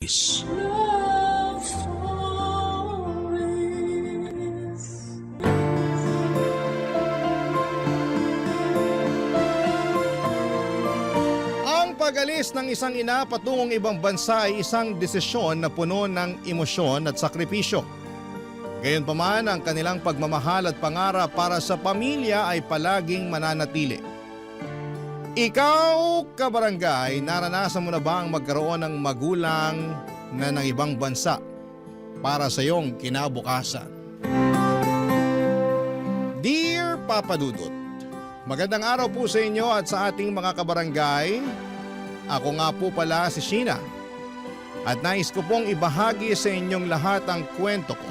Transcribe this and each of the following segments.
showbiz. Ang pag-alis ng isang ina patungong ibang bansa ay isang desisyon na puno ng emosyon at sakripisyo. Gayunpaman, ang kanilang pagmamahal at pangarap para sa pamilya ay palaging mananatili. Ikaw, kabarangay, naranasan mo na ba ang magkaroon ng magulang na ng ibang bansa para sa iyong kinabukasan? Dear Papa Dudut, magandang araw po sa inyo at sa ating mga kabarangay. Ako nga po pala si Sheena at nais ko pong ibahagi sa inyong lahat ang kwento ko.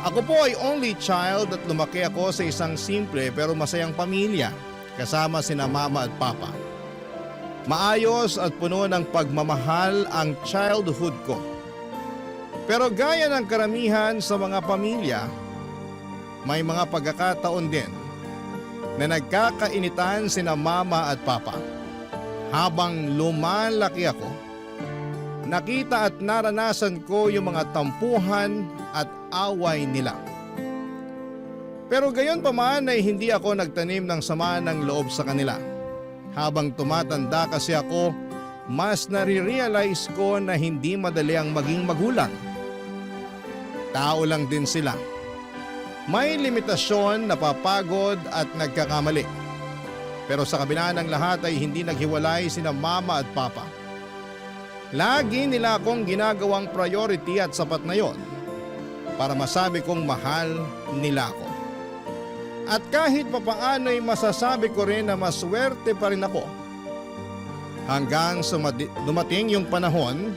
Ako po ay only child at lumaki ako sa isang simple pero masayang pamilya kasama sina mama at papa. Maayos at puno ng pagmamahal ang childhood ko. Pero gaya ng karamihan sa mga pamilya, may mga pagkakataon din na nagkakainitan sina mama at papa. Habang lumalaki ako, nakita at naranasan ko yung mga tampuhan at away nila. Pero gayon pa man ay hindi ako nagtanim ng sama ng loob sa kanila. Habang tumatanda kasi ako, mas nare-realize ko na hindi madali ang maging magulang. Tao lang din sila. May limitasyon, napapagod at nagkakamali. Pero sa kabila ng lahat ay hindi naghiwalay sina mama at papa. Lagi nila akong ginagawang priority at sapat na yon para masabi kong mahal nila ako. At kahit papaano ay masasabi ko rin na maswerte pa rin ako. Hanggang sa dumating yung panahon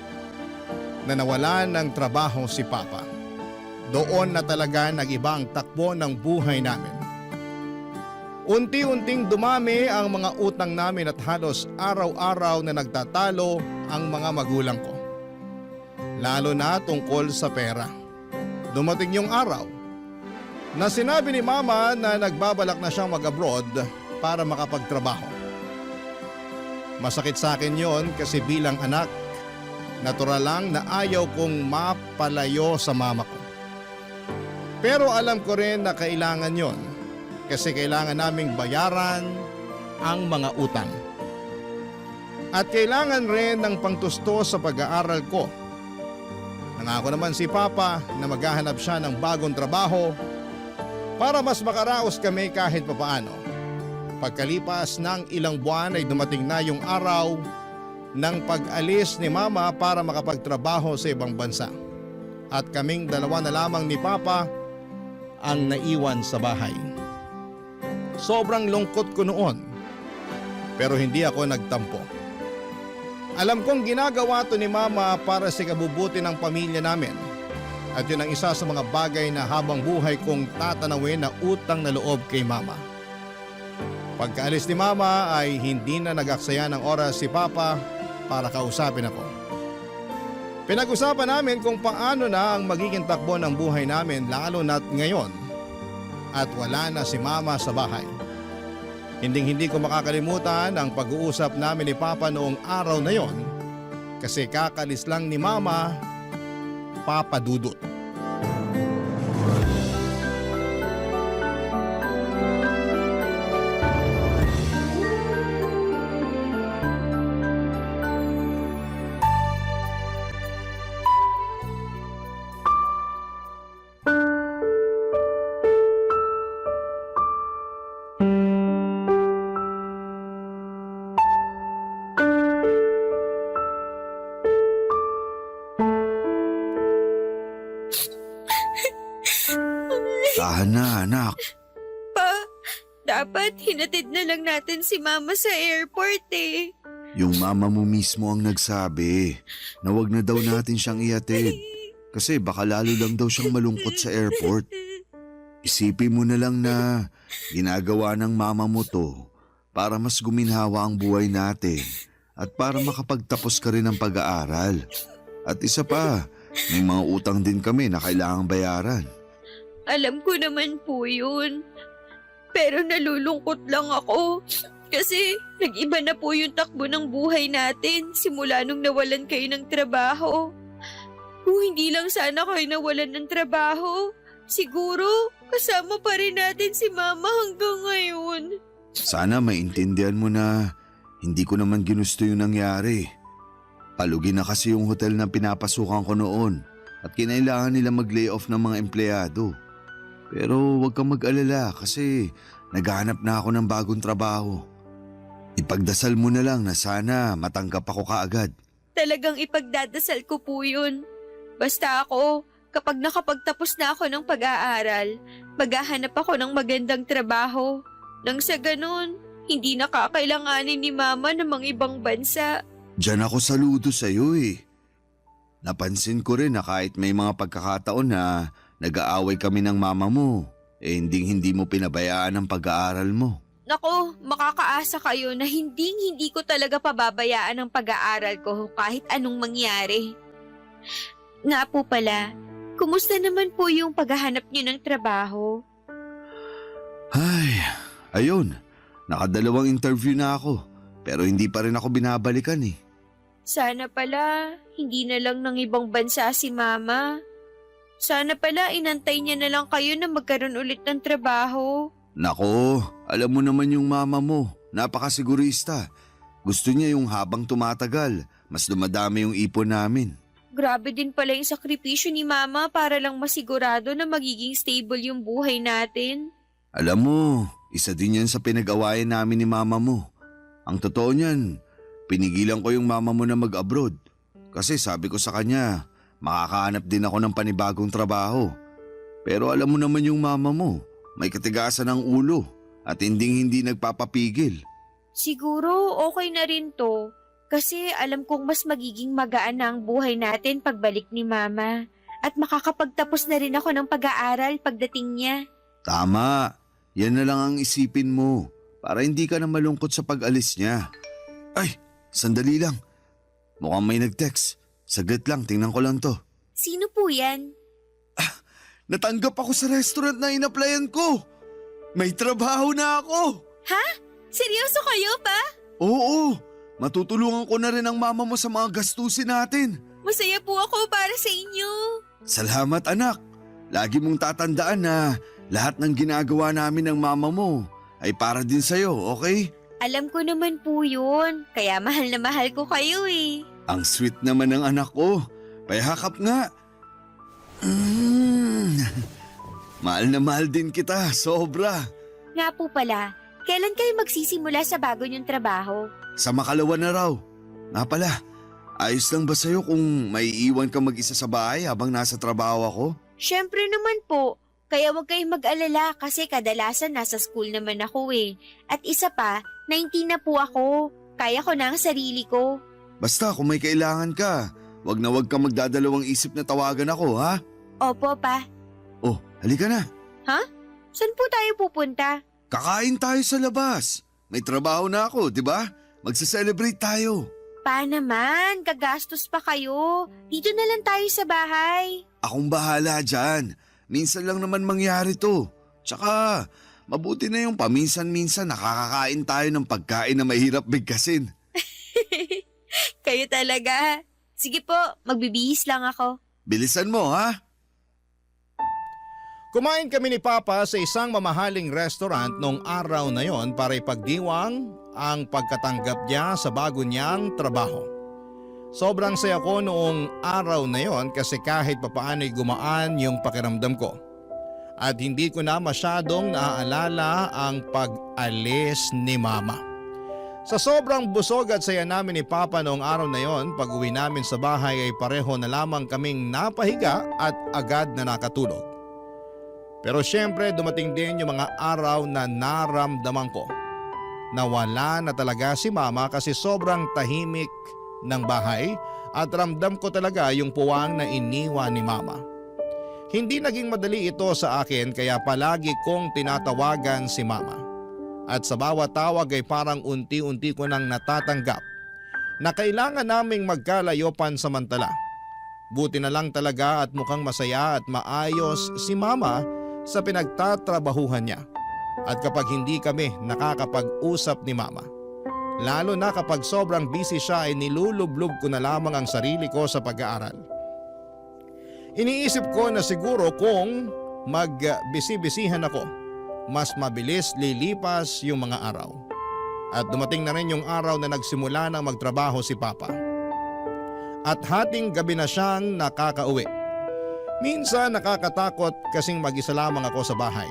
na nawalan ng trabaho si papa. Doon na talaga nag-iba ang takbo ng buhay namin. Unti-unting dumami ang mga utang namin at halos araw-araw na nagtatalo ang mga magulang ko. Lalo na tungkol sa pera. Dumating yung araw na sinabi ni mama na nagbabalak na siyang mag-abroad para makapagtrabaho. Masakit sa akin yon kasi bilang anak, natural lang na ayaw kong mapalayo sa mama ko. Pero alam ko rin na kailangan yon. Kasi kailangan naming bayaran ang mga utang. At kailangan rin ng pangtusto sa pag-aaral ko. Nangako naman si Papa na maghahanap siya ng bagong trabaho para mas makaraos kami kahit papaano. Pagkalipas ng ilang buwan ay dumating na yung araw ng pag-alis ni Mama para makapagtrabaho sa ibang bansa. At kaming dalawa na lamang ni Papa ang naiwan sa bahay. Sobrang lungkot ko noon, pero hindi ako nagtampo. Alam kong ginagawa to ni Mama para sa ikabubuti ng pamilya namin. At yun ang isa sa mga bagay na habang buhay kong tatanawin na utang na loob kay Mama. Pagkaalis ni Mama ay hindi na nag-aksaya ng oras si Papa para kausapin ako. Pinag-usapan namin kung paano na ang magiging takbo ng buhay namin lalo na't ngayon. At wala na si Mama sa bahay. Hinding-hindi ko makakalimutan ang pag-uusap namin ni Papa noong araw na yon kasi kakalis lang ni Mama, Papa Dudut. Tahan na, anak. Pa, dapat hinatid na lang natin si Mama sa airport eh. Yung mama mo mismo ang nagsabi na wag na daw natin siyang ihatid. Kasi baka lalo lang daw siyang malungkot sa airport. Isipin mo na lang na ginagawa ng mama mo to para mas guminhawa ang buhay natin at para makapagtapos ka rin ng pag-aaral. At isa pa, may mga utang din kami na kailangang bayaran. Alam ko naman po yun. Pero nalulungkot lang ako Kasi nag-iba na po yung takbo ng buhay natin simula nung nawalan kayo ng trabaho. Kung hindi lang sana kayo nawalan ng trabaho, siguro kasama pa rin natin si Mama hanggang ngayon. Sana maintindihan mo na hindi ko naman ginusto yung nangyari. Palugi na kasi yung hotel na pinapasukan ko noon at kinailangan nila mag-lay off ng mga empleyado. Pero huwag kang mag-alala kasi naghahanap na ako ng bagong trabaho. Ipagdasal mo na lang na sana matanggap ako kaagad. Talagang ipagdadasal ko po yun. Basta ako, kapag nakapagtapos na ako ng pag-aaral, maghahanap ako ng magandang trabaho. Nang sa ganun, hindi nakakailanganin ni Mama ng mga ibang bansa. Diyan ako saludo sa'yo eh. Napansin ko rin na kahit may mga pagkakataon na nag-aaway kami ng mama mo, hindi mo pinabayaan ang pag-aaral mo. Nako, makakaasa kayo na hindi ko talaga pababayaan ang pag-aaral ko kahit anong mangyari. Nga po pala, kumusta naman po yung paghahanap niyo ng trabaho? Ay, ayun. Nakadalawang interview na ako, pero hindi pa rin ako binabalikan eh. Sana pala, hindi na lang ng ibang bansa si Mama. Sana pala, inantay niya na lang kayo na magkaroon ulit ng trabaho. Nako, alam mo naman yung mama mo, napakasigurista. Gusto niya yung habang tumatagal, mas dumadami yung ipon namin. Grabe din pala yung sakripisyo ni Mama para lang masigurado na magiging stable yung buhay natin. Alam mo, isa din yan sa pinag-awayan namin ni mama mo. Ang totoo niyan, pinigilan ko yung mama mo na mag-abroad. Kasi sabi ko sa kanya, makakahanap din ako ng panibagong trabaho. Pero alam mo naman yung mama mo, may katigasan ng ulo at hindi nagpapapigil. Siguro okay na rin to. Kasi alam kong mas magiging magaan na ang buhay natin pagbalik ni Mama. At makakapagtapos na rin ako ng pag-aaral pagdating niya. Tama, yan na lang ang isipin mo para hindi ka na malungkot sa pag-alis niya. Ay, sandali lang. Mukhang may nag-text. Saglit lang, tingnan ko lang to. Sino po yan? Natanggap ako sa restaurant na in-applyan ko. May trabaho na ako. Ha? Seryoso kayo pa? Oo, matutulungan ko na rin ang mama mo sa mga gastusin natin. Masaya po ako para sa inyo. Salamat anak. Lagi mong tatandaan na lahat ng ginagawa namin ng mama mo ay para din sa'yo, okay? Alam ko naman po yun. Kaya mahal na mahal ko kayo eh. Ang sweet naman ng anak ko. Payakap nga. Mahal na mahal din kita, sobra. Nga po pala, kailan kayo magsisimula sa bago niyong trabaho? Sa makalawa na raw. Nga pala, ayos lang ba sa'yo kung may iwan ka mag-isa sa bahay habang nasa trabaho ako? Siyempre naman po. Kaya huwag kayong mag-alala kasi kadalasan nasa school naman ako eh. At isa pa, 19 na po ako. Kaya ko na ang sarili ko. Basta kung may kailangan ka, wag ka magdadalawang isip na tawagan ako, ha? Opo pa. Oh, halika na. Saan po tayo pupunta? Kakain tayo sa labas. May trabaho na ako, di ba? Magsa-celebrate tayo. Pa naman, gagastos pa kayo. Dito na lang tayo sa bahay. Akong bahala dyan. Minsan lang naman mangyari to. Tsaka, mabuti na yung paminsan-minsan nakakakain tayo ng pagkain na mahirap bigkasin. Kayo talaga. Sige po, magbibihis lang ako. Bilisan mo, ha? Kumain kami ni Papa sa isang mamahaling restaurant noong araw na yon para ipagdiwang ang pagkatanggap niya sa bago niyang trabaho. Sobrang saya ko noong araw na yon kasi kahit papaano'y gumaan yung pakiramdam ko. At hindi ko na masyadong naaalala ang pag-alis ni Mama. Sa sobrang busog at saya namin ni Papa noong araw na yon, pag-uwi namin sa bahay ay pareho na lamang kaming napahiga at agad na nakatulog. Pero syempre dumating din yung mga araw na naramdaman ko na wala na talaga si Mama kasi sobrang tahimik ng bahay at ramdam ko talaga yung puwang na iniwan ni Mama. Hindi naging madali ito sa akin kaya palagi kong tinatawagan si Mama. At sa bawat tawag ay parang unti-unti ko nang natatanggap na kailangan naming magkalayo pansamantala. Buti na lang talaga at mukhang masaya at maayos si Mama sa pinagtatrabahuhan niya. at kapag hindi kami nakakapag-usap ni Mama. Lalo na kapag sobrang busy siya ay nilulublob ko na lamang ang sarili ko sa pag-aaral. Iniisip ko na siguro kung magbisi-bisihan ako, mas mabilis lilipas yung mga araw. At dumating na rin yung araw na nagsimula ng magtrabaho si Papa. At hating gabi na siyang nakakauwi. Minsan nakakatakot kasing mag-isa lamang ako sa bahay.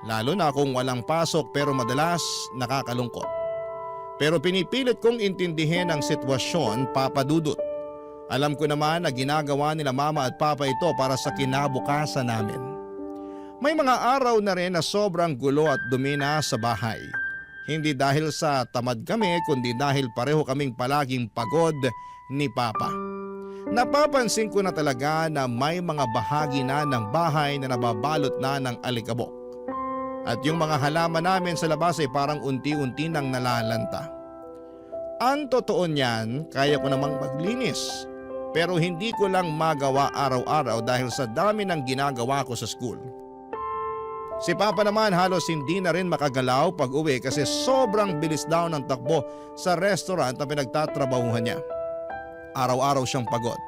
Lalo na kung walang pasok pero madalas nakakalungkot. Pero pinipilit kong intindihin ang sitwasyon, Papa Dudut. Alam ko naman na ginagawa nila Mama at Papa ito para sa kinabukasan namin. May mga araw na rin na sobrang gulo at dumi na sa bahay. Hindi dahil sa tamad kami kundi dahil pareho kaming palaging pagod ni Papa. Napapansin ko na talaga na may mga bahagi na ng bahay na nababalot na ng alikabok. At yung mga halaman namin sa labas ay parang unti-unti nang nalalanta. Ang totoo niyan, kaya ko namang maglinis. Pero hindi ko lang magawa araw-araw dahil sa dami ng ginagawa ko sa school. Si Papa naman halos hindi na rin makagalaw pag uwi kasi sobrang bilis daw ng takbo sa restaurant na pinagtatrabahuhan niya. Araw-araw siyang pagod.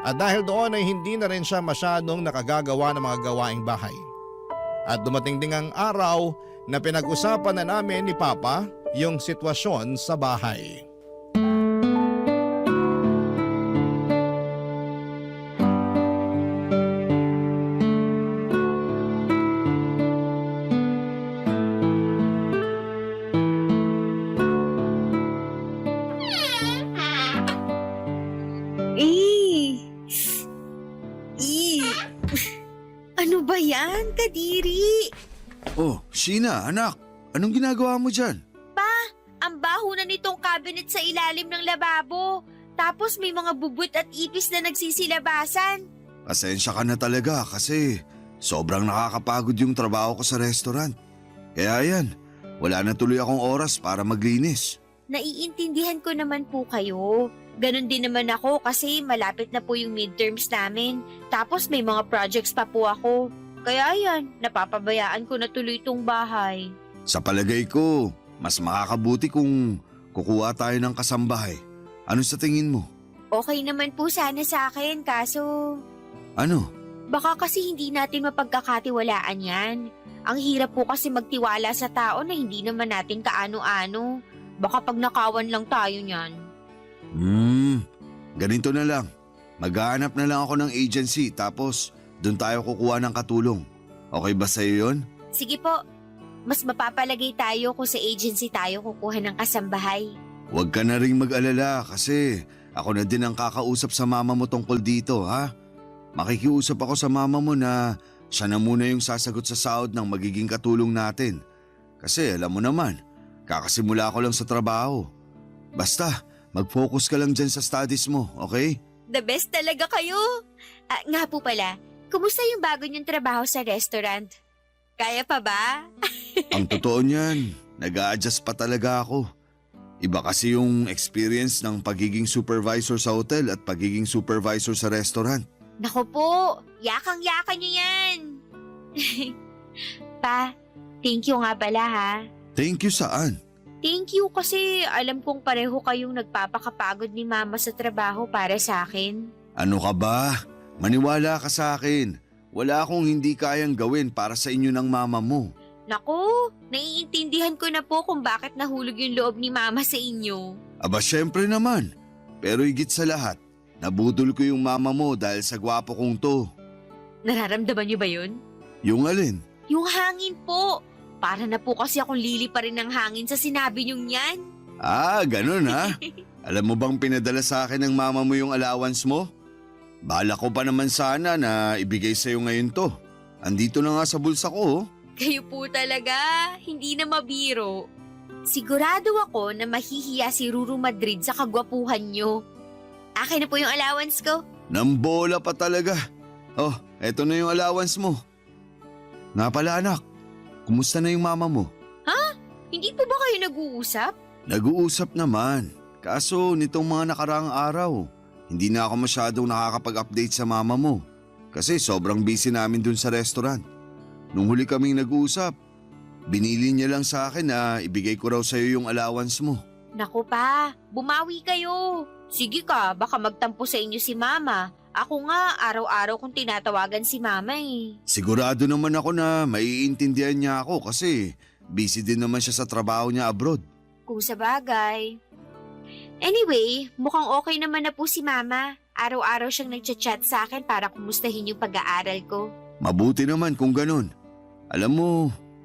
At dahil doon ay hindi na rin siya masyadong nakagagawa ng mga gawaing bahay. At dumating ding ang araw na pinag-usapan na namin ni Papa yung sitwasyon sa bahay. Ano ba yan, Kadiri? Oh, Sheena, anak. Anong ginagawa mo dyan? Ang baho na nitong cabinet sa ilalim ng lababo. Tapos may mga bubut at ipis na nagsisilabasan. Pasensya ka na talaga kasi sobrang nakakapagod yung trabaho ko sa restaurant. Kaya yan, wala na tuloy akong oras para maglinis. Naiintindihan ko naman po kayo. Ganon din naman ako kasi malapit na po yung midterms namin. Tapos may mga projects pa po ako. Kaya yan, napapabayaan ko na tuloy itong bahay. Sa palagay ko, mas makakabuti kung kukuha tayo ng kasambahay. Ano sa tingin mo? Okay naman po sana sa akin kaso Ano? baka kasi hindi natin mapagkakatiwalaan yan. Ang hirap po kasi magtiwala sa tao na hindi naman natin kaano-ano. Baka pag nakawan lang tayo niyan. Ganito na lang. Maghahanap na lang ako ng agency tapos doon tayo kukuha ng katulong. Okay ba sa'yo yun? Sige po, mas mapapalagay tayo kung sa agency tayo kukuha ng kasambahay. Huwag ka na ring mag-alala kasi ako na din ang kakausap sa mama mo tungkol dito, ha? Makikiusap ako sa mama mo na siya na muna yung sasagot sa sahod ng magiging katulong natin. Kasi alam mo naman, kakasimula ko lang sa trabaho. Basta, mag-focus ka lang dyan sa studies mo, okay? The best talaga kayo! Nga po pala, kumusta yung bago niyong trabaho sa restaurant? Kaya pa ba? Ang totoo niyan, nag-a-adjust pa talaga ako. Iba kasi yung experience ng pagiging supervisor sa hotel at pagiging supervisor sa restaurant. Naku po, yakang-yaka niyo yan! Pa, thank you nga pala ha. Thank you saan? Thank you kasi alam kong pareho kayong nagpapakapagod ni Mama sa trabaho para sa akin. Ano ka ba? Maniwala ka sa akin. Wala akong hindi kayang gawin para sa inyo ng mama mo. Naku, naiintindihan ko na po kung bakit nahulog yung loob ni Mama sa inyo. Aba syempre naman. Pero higit sa lahat, nabudol ko yung mama mo dahil sa gwapo kong to. Nararamdaman niyo ba yun? Yung alin? Yung hangin po. Para na po kasi akong lili pa rin ng hangin sa sinabi niyong yan. Ganun ha? Alam mo bang pinadala sa akin ng mama mo yung allowance mo? Bala ko pa naman sana na ibigay sa'yo ngayon to. Andito na nga sa bulsa ko. Kayo po talaga, hindi na mabiro. Sigurado ako na mahihiya si Ruru Madrid sa kagwapuhan niyo. Akin na po yung allowance ko. Nambola pa talaga. Oh, eto na yung allowance mo. Nga pala anak, kumusta na yung mama mo? Hindi po ba kayo nag-uusap? Nag-uusap naman. Kaso nitong mga nakaraang araw, hindi na ako masyadong nakakapag-update sa mama mo. Kasi sobrang busy namin dun sa restaurant. Nung huli kaming nag-uusap, Binili niya lang sa akin na ibigay ko raw sa'yo yung allowance mo. Naku pa, bumawi kayo. Sige ka, baka magtampo sa inyo si Mama. Ako nga, araw-araw kong tinatawagan si Mama eh. Sigurado naman ako na maiintindihan niya ako kasi busy din naman siya sa trabaho niya abroad. Kung sa bagay. Anyway, mukhang okay naman na po si Mama. Araw-araw siyang nagchat-chat sa akin para kumustahin yung pag-aaral ko. Mabuti naman kung ganun. Alam mo,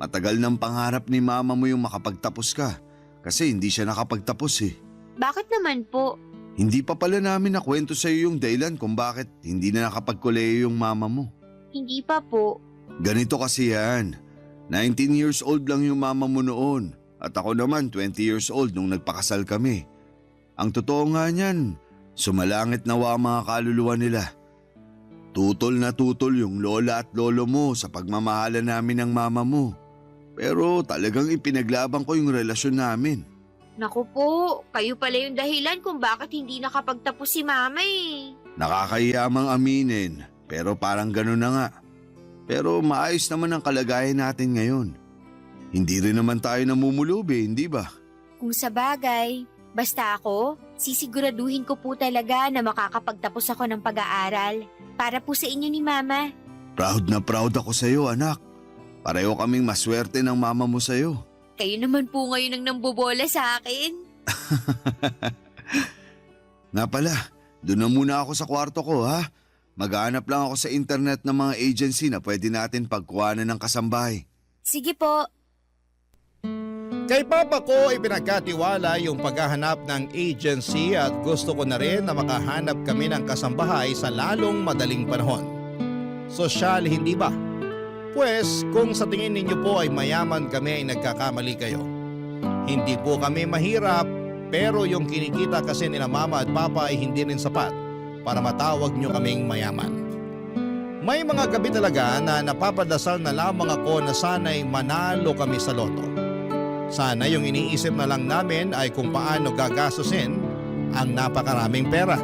matagal ng pangarap ni mama mo yung makapagtapos ka kasi hindi siya nakapagtapos eh. Bakit naman po? Hindi pa pala namin nakwento sa iyo yung dahilan kung bakit hindi na nakapagkoleyo yung mama mo. Hindi pa po. Ganito kasi yan. 19 years old lang yung mama mo noon at ako naman 20 years old nung nagpakasal kami. Ang totoo nga niyan, sumalangit nawa ang mga kaluluwa nila. Tutol na tutol yung lola at lolo mo sa pagmamahalan namin ng mama mo. Pero talagang ipinaglaban ko yung relasyon namin. Naku po, kayo pala yung dahilan kung bakit hindi nakapagtapos si Mama eh. Nakakahiyamang aminin, pero parang gano'n na nga. Pero maayos naman ang kalagayan natin ngayon. Hindi rin naman tayo namumulubi, hindi ba? Kung sa bagay, basta ako, sisiguraduhin ko po talaga na makakapagtapos ako ng pag-aaral para po sa inyo ni Mama. Proud na proud ako sa iyo, anak. Pareho kaming maswerte ng mama mo sa iyo. Kayo naman po ngayon ang nambobola sa akin. Nga pala, doon na muna ako sa kwarto ko ha. Maghahanap lang ako sa internet ng mga agency na pwede natin pagkuhanan ng kasambahay. Sige po. Kay Papa ko ipinagkatiwala yung paghahanap ng agency at gusto ko na rin na makahanap kami ng kasambahay sa lalong madaling panahon. Sosyal hindi ba? Pues kung sa tingin ninyo po ay mayaman kami ay nagkakamali kayo. Hindi po kami mahirap pero yung kinikita kasi nila Mama at Papa ay hindi rin sapat para matawag nyo kaming mayaman. May mga gabi talaga na napapadasal na lamang ako na sana'y manalo kami sa loto. Sana yung iniisip na lang namin ay kung paano gagastusin ang napakaraming pera.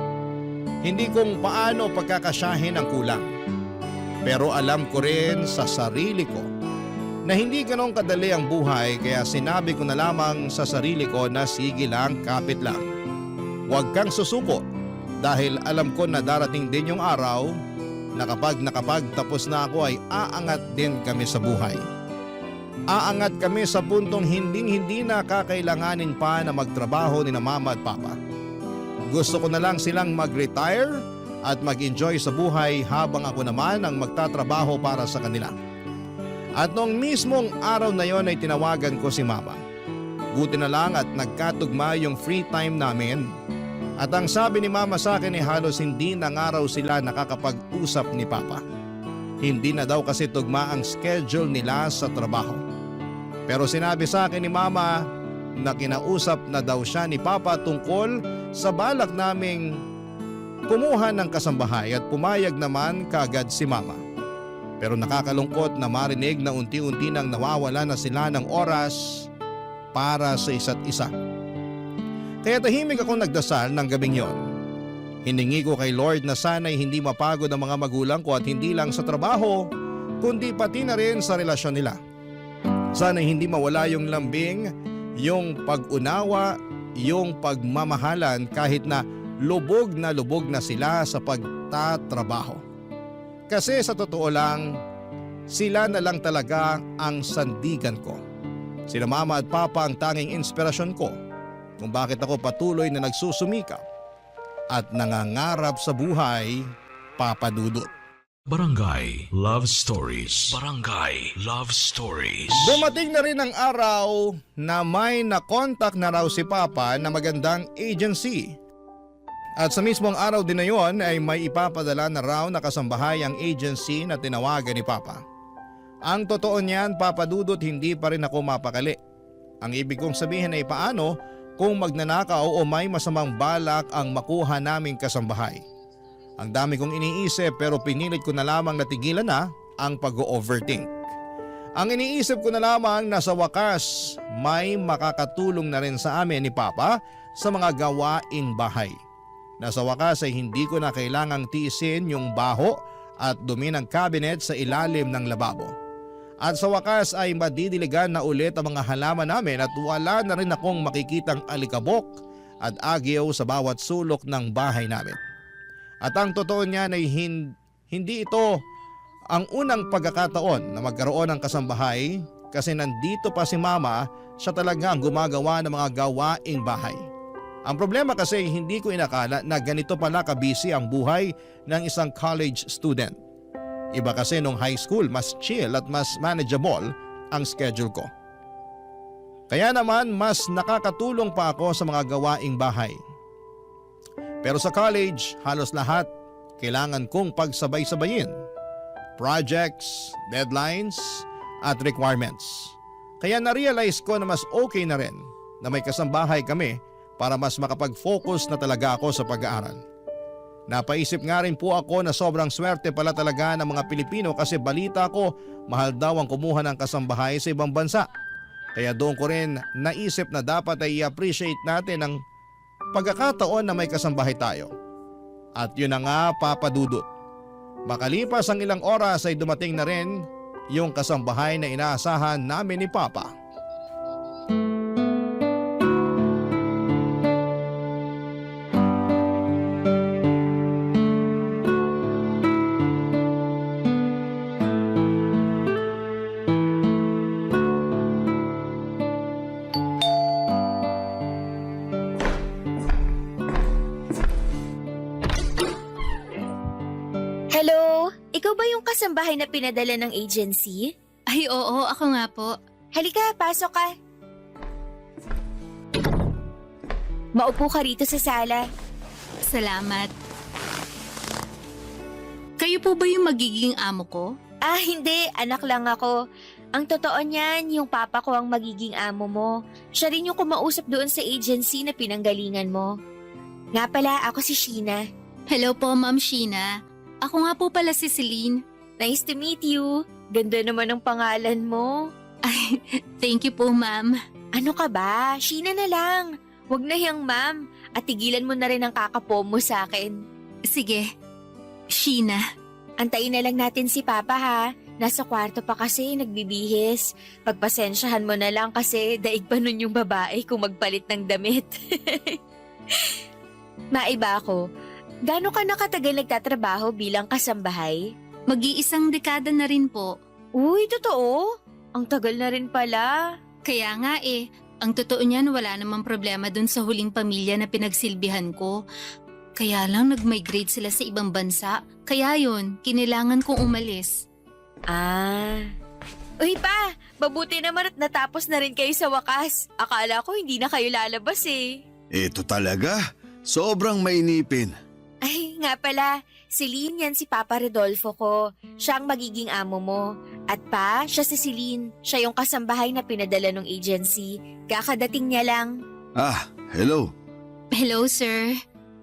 Hindi kung paano pagkakasyahin ang kulang. Pero alam ko rin sa sarili ko na hindi ganong kadali ang buhay kaya sinabi ko na lamang sa sarili ko na sige lang, kapit lang. Huwag kang susuko dahil alam ko na darating din yung araw na kapag nakapagtapos na ako ay aangat din kami sa buhay. Aangat kami sa puntong hindi na kakailanganin pa na magtrabaho ni na Mama at Papa. Gusto ko na lang silang mag-retire at mag-enjoy sa buhay habang ako naman ang magtatrabaho para sa kanila. At noong mismong araw na yon ay tinawagan ko si Mama. Buti na lang at nagkatugma yung free time namin. At ang sabi ni Mama sa akin ay halos hindi na nga raw sila nakakapag-usap ni Papa. Hindi na daw kasi tugma ang schedule nila sa trabaho. Pero sinabi sa akin ni Mama na kinausap na daw siya ni Papa tungkol sa balak naming kumuha ng kasambahay at pumayag naman kaagad si Mama. Pero nakakalungkot na marinig na unti-unti nang nawawala na sila ng oras para sa isa't isa. Kaya tahimik ako nagdasal ng gabing yon. Hiningi ko kay Lord na sana'y hindi mapagod ang mga magulang ko at hindi lang sa trabaho, kundi pati na rin sa relasyon nila. Sana'y hindi mawala yung lambing, yung pag-unawa, yung pagmamahalan kahit na lubog na sila sa pagtatrabaho. Kasi sa totoo lang, sila na lang talaga ang sandigan ko. Sila Mama at Papa ang tanging inspirasyon ko kung bakit ako patuloy na nagsusumikap at nangangarap sa buhay, Papa Dudut. Barangay Love Stories. Barangay Love Stories. Dumating na rin ang araw na may nakontak na raw si Papa na magandang agency. At sa mismong araw din na yon ay may ipapadala na raw na kasambahay ang agency na tinawagan ni Papa. Ang totoo niyan, Papa Dudut, hindi pa rin ako mapakali. Ang ibig kong sabihin ay paano kung magnanakaw o may masamang balak ang makuha naming kasambahay. Ang dami kong iniisip pero pinilit ko na lamang natigilan na ang pag-overthink. Ang iniisip ko na lamang na sa wakas may makakatulong na rin sa amin ni Papa sa mga gawaing bahay. Na sa wakas ay hindi ko na kailangang tiisin yung baho at dumi ng cabinet sa ilalim ng lababo. At sa wakas ay madidiligan na ulit ang mga halaman namin at wala na rin akong makikitang alikabok at agyo sa bawat sulok ng bahay namin. At ang totoo niyan ay hindi ito ang unang pagkakataon na magkaroon ng kasambahay kasi nandito pa si Mama, siya talaga ang gumagawa ng mga gawaing bahay. Ang problema kasi hindi ko inakala na ganito pala kabisi ang buhay ng isang college student. Iba kasi nung high school, mas chill at mas manageable ang schedule ko. Kaya naman mas nakakatulong pa ako sa mga gawaing bahay. Pero sa college, halos lahat kailangan kong pagsabay-sabayin. Projects, deadlines, at requirements. Kaya na-realize ko na mas okay na rin na may kasambahay kami para mas makapag-focus na talaga ako sa pag-aaral. Napaisip nga rin po ako na sobrang swerte pala talaga ng mga Pilipino kasi balita ko mahal daw ang kumuha ng kasambahay sa ibang bansa. Kaya doon ko rin naisip na dapat ay i-appreciate natin ang pagkakataon na may kasambahay tayo. At yun na nga, Papa Dudut. Makalipas ang ilang oras ay dumating na rin yung kasambahay na inaasahan namin ni Papa. Hello? Ikaw ba yung kasambahay na pinadala ng agency? Ay oo, ako nga po. Halika, pasok ka. Maupo ka rito sa sala. Salamat. Kayo po ba yung magiging amo ko? Ah, hindi. Anak lang ako. Ang totoo niyan, yung papa ko ang magiging amo mo. Siya rin yung kumausap doon sa agency na pinanggalingan mo. Nga pala, ako si Sheena. Hello po, Ma'am Sheena. Ako nga po pala si Celine. Nice to meet you. Ganda naman ang pangalan mo. Ay, thank you po, Ma'am. Ano ka ba? Sheena na lang. Huwag na yang ma'am. At tigilan mo na rin ang kakapo mo sa akin. Sige, Sheena. Antayin na lang natin si Papa ha. Nasa kwarto pa kasi nagbibihis. Pagpasensyahan mo na lang kasi daig pa nun yung babae kung magpalit ng damit. Maiba ako. Gaano ka nakatagal nagtatrabaho bilang kasambahay? Mag-iisang dekada na rin po. Uy, totoo? Ang tagal na rin pala. Kaya nga ang totoo niyan wala namang problema dun sa huling pamilya na pinagsilbihan ko. Kaya lang nag-migrate sila sa ibang bansa. Kaya yun, kinailangan kong umalis. Ah. Uy pa, mabuti naman at natapos na rin kayo sa wakas. Akala ko hindi na kayo lalabas eh. Ito talaga, sobrang mainipin. Ay, nga pala, Celine yan si Papa Rodolfo ko. Siya ang magiging amo mo. At pa, siya si Celine. Siya yung kasambahay na pinadala ng agency. Kakadating niya lang. Ah, hello. Hello, sir.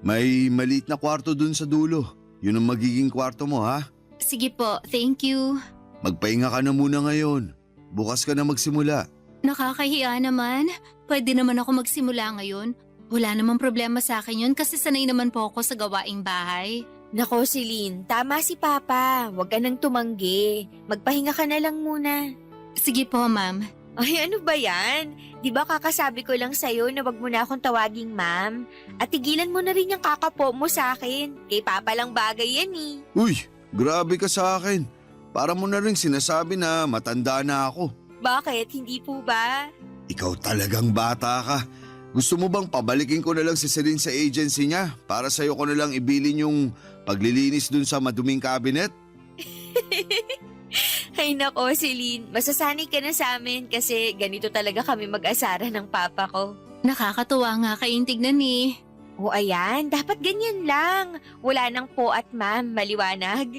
May maliit na kwarto dun sa dulo. Yun ang magiging kwarto mo, ha? Sige po, thank you. Magpahinga ka na muna ngayon. Bukas ka na magsimula. Nakakahiya naman. Pwede naman ako magsimula ngayon. Wala namang problema sa akin yun kasi sanay naman po ako sa gawaing bahay. Nako, Celine, tama si Papa. Huwag ka nang tumanggi. Magpahinga ka na lang muna. Sige po, ma'am. Ay, ano ba yan? Di ba kakasabi ko lang sa'yo na wag mo na akong tawaging ma'am? At tigilan mo na rin yung kakapo mo sa akin. Kay Papa lang bagay yan eh. Uy, grabe ka sa akin. Para mo na rin sinasabi na matanda na ako. Bakit? Hindi po ba? Ikaw talagang bata ka. Gusto mo bang pabalikin ko na lang si Celine sa agency niya para sa'yo ko na lang ibilin yung paglilinis dun sa maduming cabinet? Ay nako, Celine. Masasanay ka na sa amin kasi ganito talaga kami mag-asara ng Papa ko. Nakakatuwa nga kayong tignan eh. O ayan, dapat ganyan lang. Wala nang po at ma'am, maliwanag.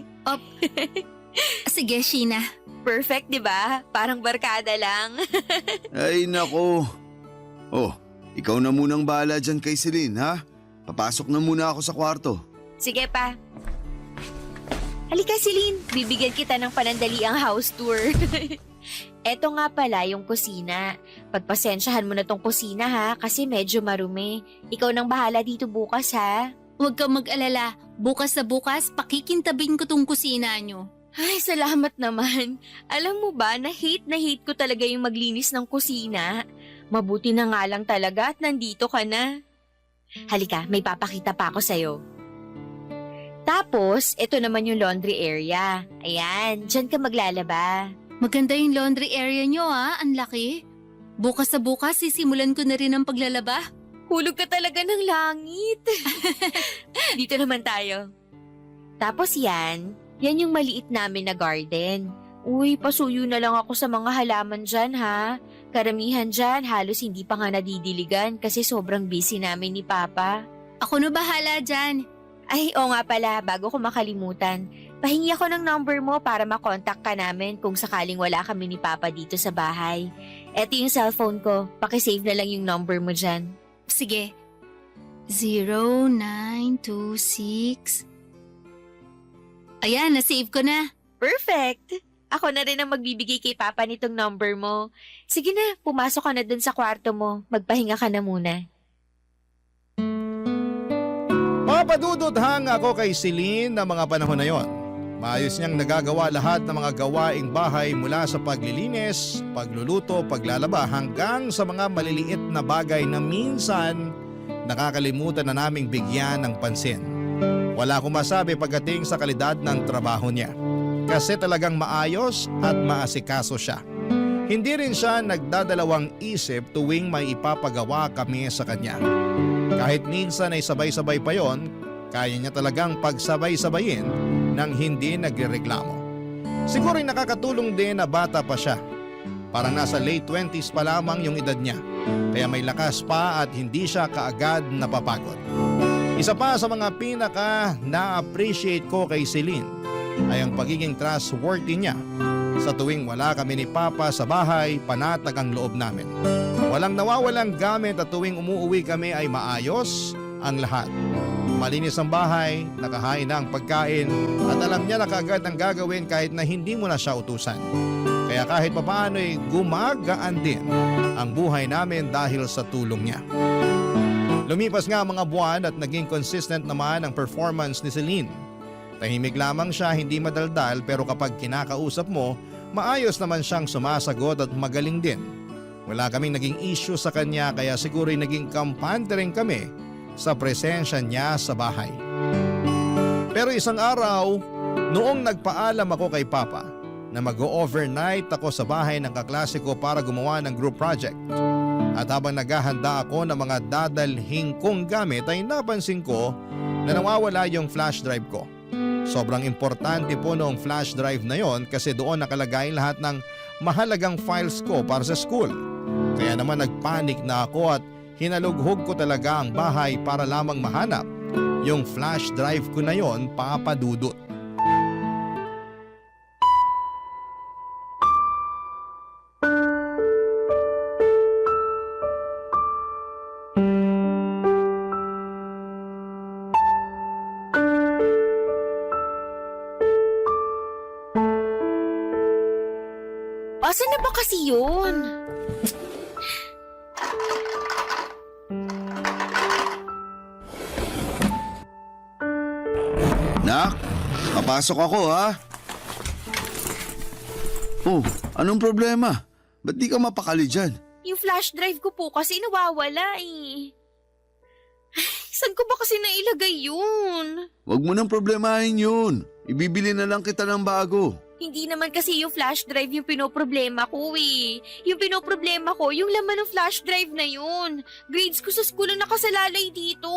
Sige, Sheena. Perfect, di ba? Parang barkada lang. Ay nako. Oh, ikaw na munang bahala dyan kay Celine, ha? Papasok na muna ako sa kwarto. Sige pa. Halika, Celine. Bibigyan kita ng panandaliang house tour. Eto nga pala yung kusina. Pagpasensyahan mo na tong kusina ha, kasi medyo marumi. Ikaw nang bahala dito bukas ha. Huwag kang mag-alala. Bukas na bukas, pakikintabin ko tong kusina nyo. Ay, salamat naman. Alam mo ba, na hate ko talaga yung maglinis ng kusina. Mabuti na nga lang talaga at nandito ka na. Halika, may papakita pa ako sa'yo. Tapos, ito naman yung laundry area. Ayan, dyan ka maglalaba. Maganda yung laundry area nyo ang laki. Bukas sa bukas, sisimulan ko na rin ang paglalaba. Hulog ka talaga ng langit. Dito naman tayo. Tapos yan yung maliit namin na garden. Uy, pasuyo na lang ako sa mga halaman dyan ha. Karamihan dyan, halos hindi pa nga nadidiligan kasi sobrang busy namin ni Papa. Ako na bahala dyan. Ay, oo nga pala, bago ko makalimutan. Pahingi ako ng number mo para makontak ka namin kung sakaling wala kami ni Papa dito sa bahay. Eto yung cellphone ko, pakisave na lang yung number mo dyan. Sige. 0926. Ayan, nasave ko na. Perfect! Ako na rin ang magbibigay kay Papa nitong number mo. Sige na, pumasok ka na dun sa kwarto mo. Magpahinga ka na muna. Papadudod hang ako kay Celine na mga panahon na yon. Maayos niyang nagagawa lahat ng mga gawaing bahay mula sa paglilinis, pagluluto, paglalaba hanggang sa mga maliliit na bagay na minsan nakakalimutan na naming bigyan ng pansin. Wala akong masabi pagdating sa kalidad ng trabaho niya. Kasi talagang maayos at maasikaso siya. Hindi rin siya nagdadalawang isip tuwing may ipapagawa kami sa kanya. Kahit minsan ay sabay-sabay pa yon, kaya niya talagang pagsabay-sabayin nang hindi nagrereklamo. Siguro ay nakakatulong din na bata pa siya. Parang nasa late 20s pa lamang yung edad niya. Kaya may lakas pa at hindi siya kaagad napapagod. Isa pa sa mga pinaka na-appreciate ko kay Celine ay ang pagiging trustworthy niya. Sa tuwing wala kami ni Papa sa bahay, panatag ang loob namin. Walang nawawalang gamit at tuwing umuuwi kami ay maayos ang lahat. Malinis ang bahay, nakahain na ang pagkain at alam niya na kaagad ang gagawin kahit na hindi mo na siya utusan. Kaya kahit papaano ay gumagaan din ang buhay namin dahil sa tulong niya. Lumipas nga mga buwan at naging consistent naman ang performance ni Celine. Tahimik lamang siya, hindi madaldal pero kapag kinakausap mo, maayos naman siyang sumasagot at magaling din. Wala kaming naging issue sa kanya kaya siguro'y naging kampante rin kami sa presensya niya sa bahay. Pero isang araw, noong nagpaalam ako kay Papa na mag-overnight ako sa bahay ng kaklase ko para gumawa ng group project. At habang naghahanda ako ng mga dadalhin kong gamit ay napansin ko na nawawala yung flash drive ko. Sobrang importante po noong flash drive na yon kasi doon nakalagay lahat ng mahalagang files ko para sa school. Kaya naman nagpanik na ako at hinalughog ko talaga ang bahay para lamang mahanap yung flash drive ko na yon, papadudot. Asan na ba kasi yun? Nak, papasok ako ha. Oh, anong problema? Ba't di ka mapakali dyan? Yung flash drive ko po kasi nawawala eh. Ay, saan ko ba kasi nailagay yun? Huwag mo nang problemahin yun. Ibibili na lang kita ng bago. Hindi naman kasi yung flash drive yung pinoproblema ko eh. Yung pinoproblema ko, yung laman ng flash drive na yun. Grades ko sa school ang nakasalalay dito.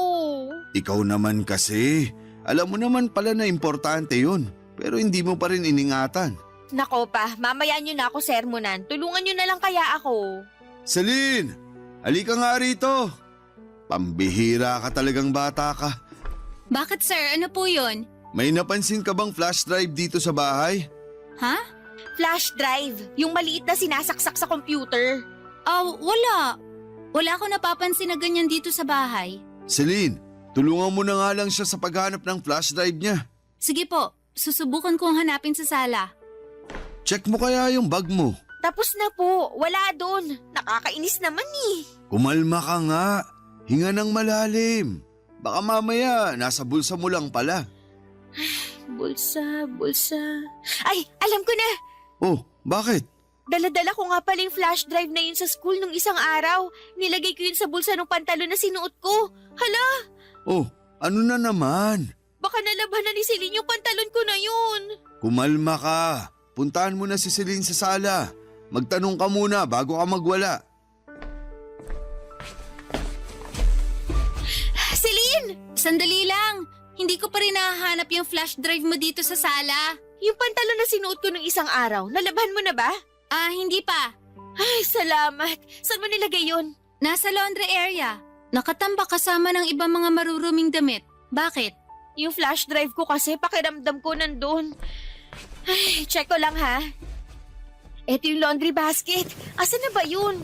Ikaw naman kasi. Alam mo naman pala na importante yun. Pero hindi mo pa rin iningatan. Nako pa, mamaya nyo na ako sermonan. Tulungan nyo na lang kaya ako. Celine, halika nga rito. Pambihira ka talagang bata ka. Bakit sir? Ano po yun? May napansin ka bang flash drive dito sa bahay? Ha? Flash drive, yung maliit na sinasaksak sa computer. Wala. Wala ako napapansin na ganyan dito sa bahay. Celine, tulungan mo na nga lang siya sa paghanap ng flash drive niya. Sige po, susubukan kong hanapin sa sala. Check mo kaya yung bag mo. Tapos na po, wala doon. Nakakainis naman eh. Kumalma ka nga. Hinga ng malalim. Baka mamaya nasa bulsa mo lang pala. bulsa. Ay, alam ko na! Oh, bakit? Dala-dala ko nga pala yung flash drive na yun sa school nung isang araw. Nilagay ko yun sa bulsa ng pantalon na sinuot ko. Hala, Oh, ano na naman? baka nalabanan ni Celine yung pantalon ko na yun. Kumalma ka. Puntahan mo na si Celine sa sala. Magtanong ka muna bago ka magwala. Celine! Sandali lang! Hindi ko pa rin nahahanap yung flash drive mo dito sa sala. Yung pantalon na sinuot ko nung isang araw, nalaban mo na ba? Hindi pa. Ay, salamat. Saan mo nilagay yun? Nasa laundry area. Nakatambak kasama ng ibang mga maruruming damit. Bakit? Yung flash drive ko kasi pakiramdam ko nandun. Ay, check ko lang ha. Eto yung laundry basket. Asan na ba yun?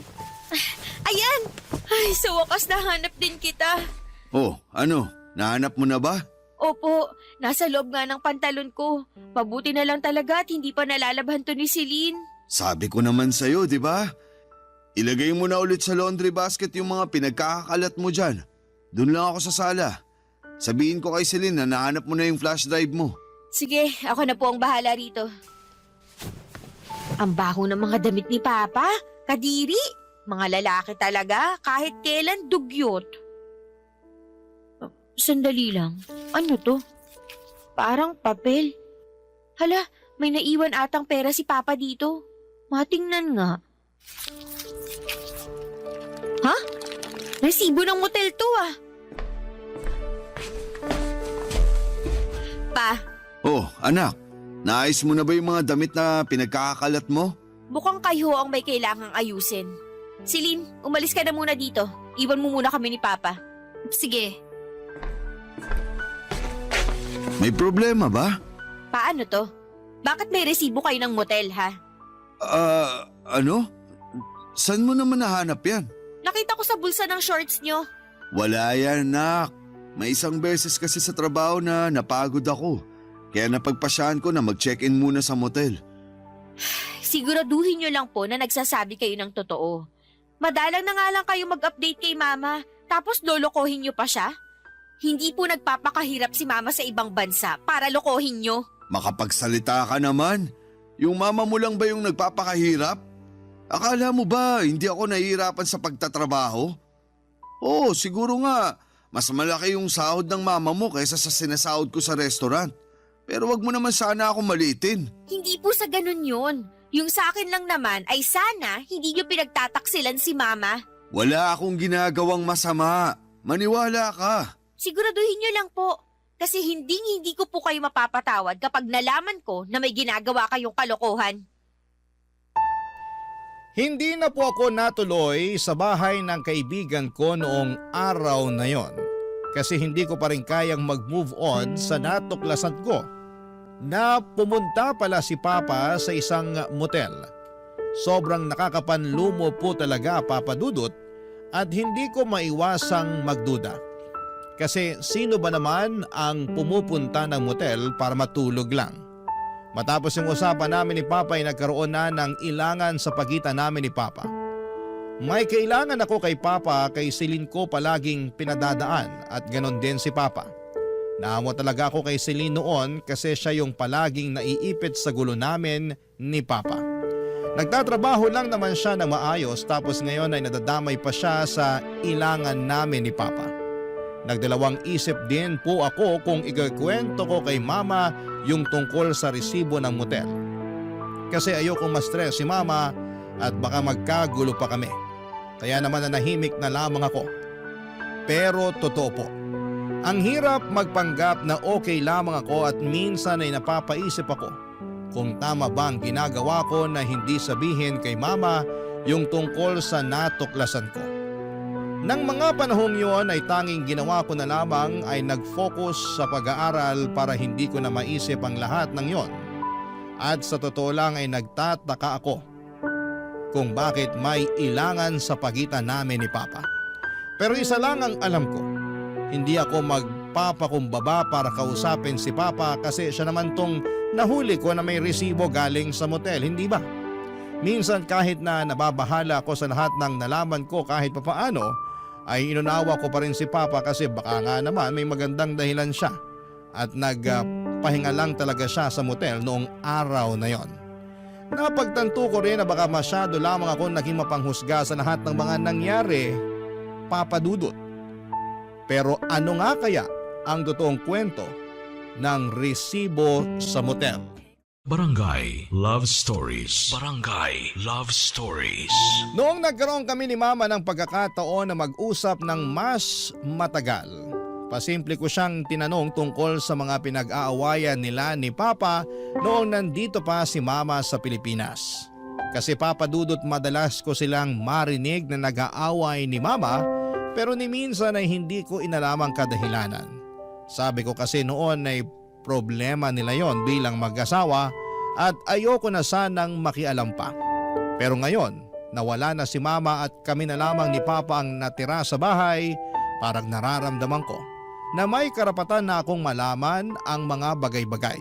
Ayan! Ay, sa wakas nahanap din kita. Oh, ano? Nahanap mo na ba? Opo, nasa loob nga ng pantalon ko. Mabuti na lang talaga at hindi pa nalalabhan to ni Celine. Sabi ko naman sa'yo, di ba? Ilagay mo na ulit sa laundry basket yung mga pinagkakakalat mo dyan. Doon lang ako sa sala. Sabihin ko kay Celine na nahanap mo na yung flash drive mo. Sige, ako na po ang bahala rito. Ang baho ng mga damit ni Papa. Kadiri. Mga lalaki talaga, kahit kailan dugyot. Sandali lang. Ano to? Parang papel. Hala, may naiwan atang pera si Papa dito. Matingnan nga. Ha? Resibo ng motel to ah. Pa, Oh, anak. Naayos mo na ba yung mga damit na pinagkakakalat mo? mukhang kayo ang may kailangang ayusin. Celine, umalis ka na muna dito. Iwan mo muna kami ni Papa. Sige. May problema ba? Paano to? Bakit may resibo kayo ng motel ha? Ano? Saan mo naman nahanap yan? Nakita ko sa bulsa ng shorts nyo. Wala yan, nak. May isang beses kasi sa trabaho na napagod ako. Kaya napagpasyahan ko na mag-check-in muna sa motel. Siguraduhin nyo lang po na nagsasabi kayo ng totoo. Madalang na nga lang kayo mag-update kay Mama, tapos lolokohin nyo pa siya? Hindi po nagpapakahirap si Mama sa ibang bansa para lokohin nyo. Makapagsalita ka naman. Yung mama mo lang ba yung nagpapakahirap? Akala mo ba hindi ako nahihirapan sa pagtatrabaho? Oo, siguro nga. Mas malaki yung sahod ng mama mo kaysa sa sinasahod ko sa restaurant. Pero wag mo naman sana ako maliitin. Hindi po sa ganun yun. Yung sa akin lang naman ay sana hindi nyo pinagtataksilan si Mama. Wala akong ginagawang masama. Maniwala ka. Siguraduhin nyo lang po. Kasi hindi ko po kayo mapapatawad kapag nalaman ko na may ginagawa kayong kalokohan. Hindi na po ako natuloy sa bahay ng kaibigan ko noong araw na yon. Kasi hindi ko pa rin kayang mag-move on sa natuklasan ko na pumunta pala si Papa sa isang motel. Sobrang nakakapanlumo po talaga, Papa Dudut, at hindi ko maiwasang magduda. Kasi sino ba naman ang pumupunta ng motel para matulog lang? Matapos yung usapan namin ni Papa ay nagkaroon na ng ilangan sa pagitan namin ni Papa. May kailangan ako kay Papa kay Celine ko palaging pinadadaan at ganon din si Papa. Naawa talaga ako kay Celine noon kasi siya yung palaging naiipit sa gulo namin ni Papa. Nagtatrabaho lang naman siya na maayos tapos ngayon ay nadadamay pa siya sa ilangan namin ni Papa. Nagdalawang isip din po ako kung ikakwento ko kay Mama yung tungkol sa resibo ng motel. Kasi ayokong ma-stress si Mama at baka magkagulo pa kami. Kaya naman nanahimik na lamang ako. Pero totoo po, ang hirap magpanggap na okay lamang ako at minsan ay napapaisip ako kung tama ba ang ginagawa ko na hindi sabihin kay Mama yung tungkol sa natuklasan ko. Nang mga panahong yon ay tanging ginawa ko na lamang ay nag-focus sa pag-aaral para hindi ko na maisip ang lahat ng yon. At sa totoo lang ay nagtataka ako kung bakit may ilangan sa pagitan namin ni Papa. Pero isa lang ang alam ko, hindi ako magpapakumbaba para kausapin si Papa kasi siya naman tong nahuli ko na may resibo galing sa motel, hindi ba? Minsan kahit na nababahala ako sa lahat ng nalaman ko kahit papaano, ay inunawa ko pa rin si Papa kasi baka nga naman may magandang dahilan siya at nagpapahinga lang talaga siya sa motel noong araw na yon. Napagtanto ko rin na baka masyado lamang ako naging mapanghusga sa lahat ng mga nangyari, Papa Dudut. Pero ano nga kaya ang totoong kwento ng resibo sa motel? Barangay Love Stories. Barangay Love Stories. Noong nagkaroon kami ni Mama ng pagkakataon na mag-usap ng mas matagal, pasimple ko siyang tinanong tungkol sa mga pinag-aawayan nila ni Papa noong nandito pa si Mama sa Pilipinas. Kasi Papa Dudut, madalas ko silang marinig na nag-aaway ni Mama pero ni minsan ay hindi ko inalamang kadahilanan. Sabi ko kasi noon ay problema nila yon bilang mag-asawa at ayoko na sanang makialam pa. Pero ngayon, nawala na si Mama at kami na lamang ni Papa ang natira sa bahay, parang nararamdaman ko na may karapatan na akong malaman ang mga bagay-bagay.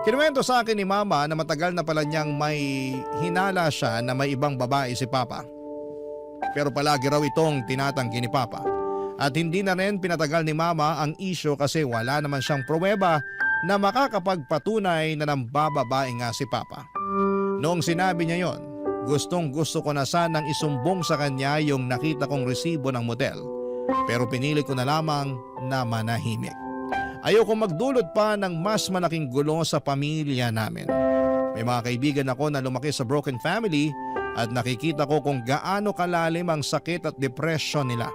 Kinuwento sa akin ni Mama na matagal na pala niyang may hinala siya na may ibang babae si Papa. Pero palagi raw itong tinatanggi ni Papa. At hindi na rin pinatagal ni Mama ang isyo kasi wala naman siyang pruweba na makakapagpatunay na nambababae nga si Papa. Noong sinabi niya yon, gustong gusto ko na sanang isumbong sa kanya yung nakita kong resibo ng motel. Pero pinili ko na lamang na manahimik. Ayoko magdulot pa ng mas malaking gulo sa pamilya namin. May mga kaibigan ako na lumaki sa broken family at nakikita ko kung gaano kalalim ang sakit at depression nila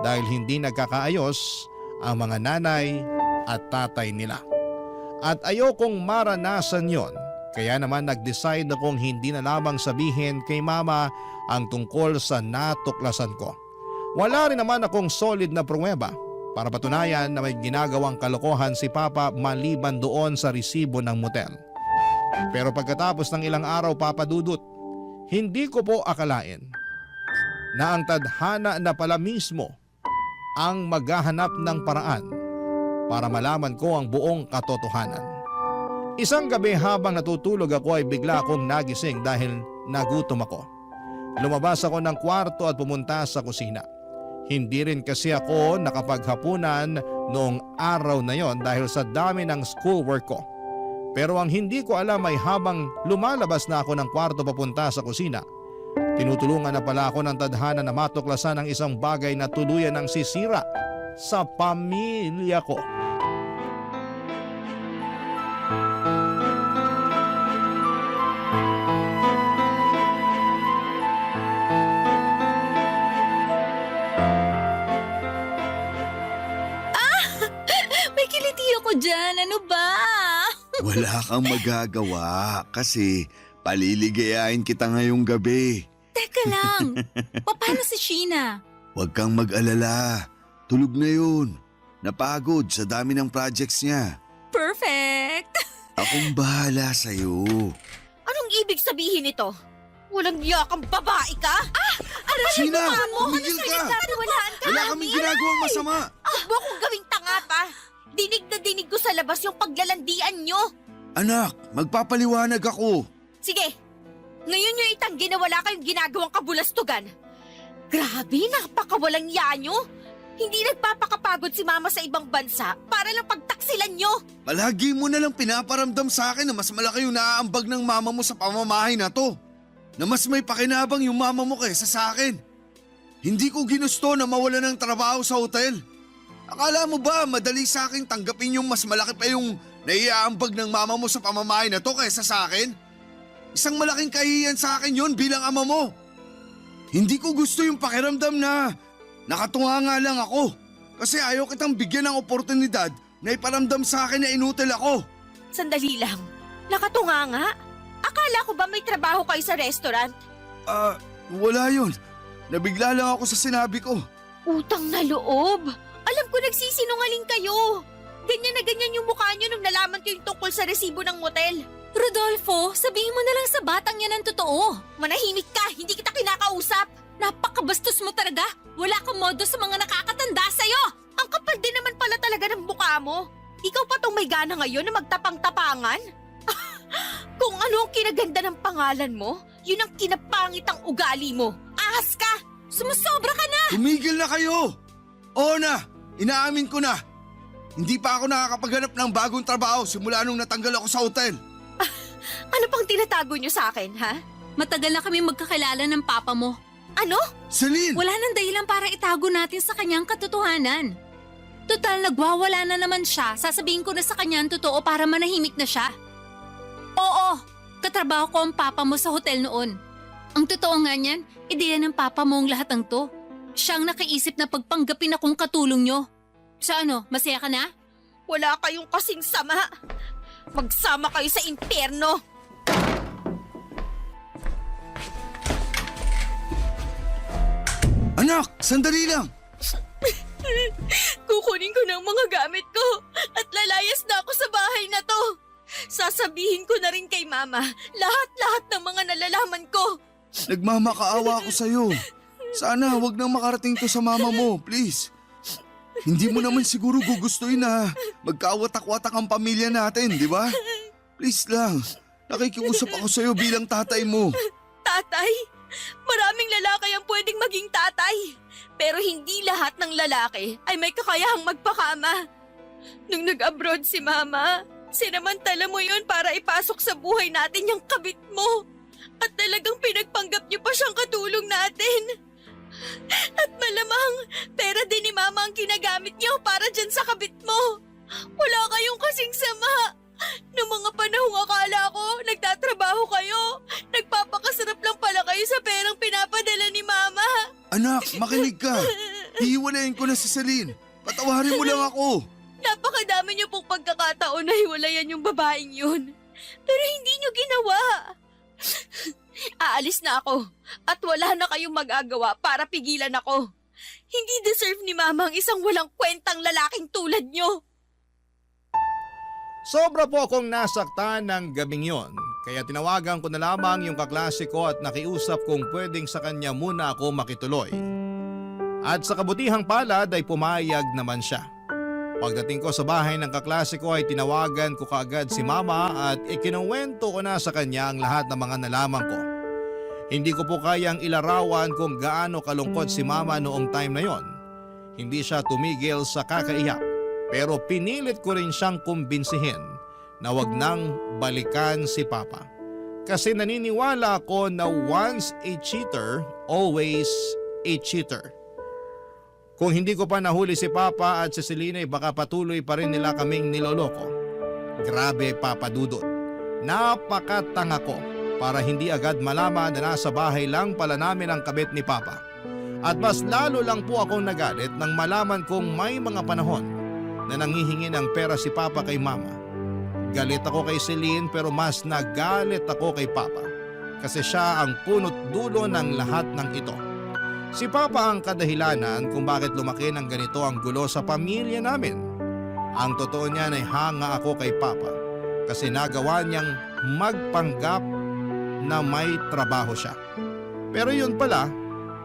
dahil hindi nagkakaayos ang mga nanay at tatay nila. At ayokong maranasan yon, kaya naman nag-decide akong hindi na lamang sabihin kay Mama ang tungkol sa natuklasan ko. Wala rin naman akong solid na pruweba para patunayan na may ginagawang kalokohan si Papa maliban doon sa resibo ng motel. Pero pagkatapos ng ilang araw, Papa Dudut, hindi ko po akalain na ang tadhana na pala mismo ang maghahanap ng paraan para malaman ko ang buong katotohanan. Isang gabi habang natutulog ako ay bigla akong nagising dahil nagutom ako. Lumabas ako ng kwarto at pumunta sa kusina. Hindi rin kasi ako nakapaghapunan noong araw na yon dahil sa dami ng schoolwork ko. Pero ang hindi ko alam ay habang lumalabas na ako ng kwarto papunta sa kusina, tinutulungan na pala ako ng tadhana na matuklasan ang isang bagay na tuluyan ng sisira sa pamilya ko. May kiliti ako dyan, ano ba? Wala kang magagawa kasi paliligayain kita ngayong gabi. Teka lang, paano si Sheena? Huwag kang mag-alala. Tulog na yun. Napagod sa dami ng projects niya. Perfect! Akong bahala sa'yo. Anong ibig sabihin nito? Walang yakang babae ka? Sheena, tumigil ka! Walaan ka Wala kaming ginagawang masama. Huwag mo akong gawing tanga pa. Dinig na dinig ko sa labas yung paglalandian nyo. Anak, magpapaliwanag ako. Sige, ngayon nyo itanggi na wala kayong ginagawang kabulastugan. Grabe, napakawalang iya nyo. Hindi nagpapakapagod si Mama sa ibang bansa para lang pagtaksilan nyo. Palagi mo na lang pinaparamdam sa akin na mas malaki yung naaambag ng mama mo sa pamamahay na to. Na mas may pakinabang yung mama mo kaysa sa akin. Hindi ko ginusto na mawala ng trabaho sa hotel. Akala mo ba madali sa akin tanggapin yung mas malaki pa yung naiaambag ng mama mo sa pamamahay na to kaysa sa akin? Isang malaking kahihiyan sa akin yon bilang ama mo. Hindi ko gusto yung pakiramdam na nakatunga nga lang ako kasi ayaw kitang bigyan ng oportunidad na iparamdam sa akin na inutil ako. Sandali lang, nakatunga nga. Akala ko ba may trabaho kayo sa restaurant? Wala yun. Nabigla lang ako sa sinabi ko. Utang na loob. Alam ko nagsisinungaling kayo. Ganyan na ganyan yung mukha nyo nung nalaman ko yung tungkol sa resibo ng motel. Rodolfo, sabihin mo na lang sa batang yan ang totoo. Manahimik ka, hindi kita kinakausap. Napakabastos mo talaga. Wala kang modo sa mga nakakatanda sa'yo. Ang kapal din naman pala talaga ng mukha mo. Ikaw pa tong may gana ngayon na magtapang-tapangan? Kung ano ang kinaganda ng pangalan mo, yun ang kinapangit ang ugali mo. Ahas ka! Sumusobra ka na! Tumigil na kayo! Oo na, inaamin ko na. Hindi pa ako nakakapaghanap ng bagong trabaho simula nung natanggal ako sa hotel. Ano pang tinatago niyo sa akin, ha? Matagal na kami magkakilala ng papa mo. Ano? Celine! Wala nang dahilan para itago natin sa kanyang katotohanan. Total, nagwawala na naman siya. Sasabihin ko na sa kanya ang totoo para manahimik na siya. Oo, katrabaho ko ang papa mo sa hotel noon. Ang totoo nga niyan, ideya ng papa mo ang lahat ng to. Siyang nakaisip na pagpanggapin akong katulong nyo. Sa ano, masaya ka na? Wala kayong kasing sama. Magsama kayo sa impyerno. Anak, sandali lang! Kukunin ko ng mga gamit ko at lalayas na ako sa bahay na to. Sasabihin ko na rin kay Mama lahat-lahat ng mga nalalaman ko. Nagmamakaawa ako sa'yo. Sana wag nang makarating to sa mama mo, please. Hindi mo naman siguro gugustuhin na magkawatak-watak ang pamilya natin, di ba? Please lang, nakikiusap ako sa'yo bilang tatay mo. Tatay? Maraming lalaki ang pwedeng maging tatay. Pero hindi lahat ng lalaki ay may kakayahang magpakama. Nung nag-abroad si Mama, sinamantala mo yun para ipasok sa buhay natin yung kabit mo. At talagang pinagpanggap niyo pa siyang katulong natin. At malamang, pera din ni Mama ang ginagamit niyo para dyan sa kabit mo. Wala kayong kasing sama. Noong mga panahong akala ko, nagtatrabaho kayo. Nagpapakasarap lang pala kayo sa perang pinapadala ni Mama. Anak, makinig ka. Hihiwalayin ko na si Celine. Patawarin mo lang ako. Napakadami niyo pong pagkakataon na hiwalayan yung babaeng yun. Pero hindi niyo ginawa. Aalis na ako at wala na kayong magagawa para pigilan ako. Hindi deserve ni Mama ang isang walang kwentang lalaking tulad niyo. Sobra po akong nasaktan ng gabing yon. Kaya tinawagan ko na lamang yung kaklase ko at nakiusap kung pwedeng sa kanya muna ako makituloy. At sa kabutihang palad ay pumayag naman siya. Pagdating ko sa bahay ng kaklase ko ay tinawagan ko kaagad si Mama at ikinuwento ko na sa kanya ang lahat ng mga nalaman ko. Hindi ko po kayang ilarawan kung gaano kalungkot si Mama noong time na yon. Hindi siya tumigil sa kakaiyak. Pero pinilit ko rin siyang kumbinsihin na wag nang balikan si Papa. Kasi naniniwala ako na once a cheater, always a cheater. Kung hindi ko pa nahuli si Papa at si Celine ay baka patuloy pa rin nila kaming niloloko. Grabe, Papa Dudut. Napakatanga ko para hindi agad malaman na nasa bahay lang pala namin ang kabit ni Papa. At mas lalo lang po akong nagalit nang malaman kong may mga panahon na nanghihingi ng pera si Papa kay Mama. Galit ako kay Celine pero mas nagalit ako kay Papa kasi siya ang punot dulo ng lahat ng ito. Si Papa ang kadahilanan kung bakit lumaki ng ganito ang gulo sa pamilya namin. Ang totoo niyan ay hanga ako kay Papa kasi nagawa niyang magpanggap na may trabaho siya. Pero yun pala,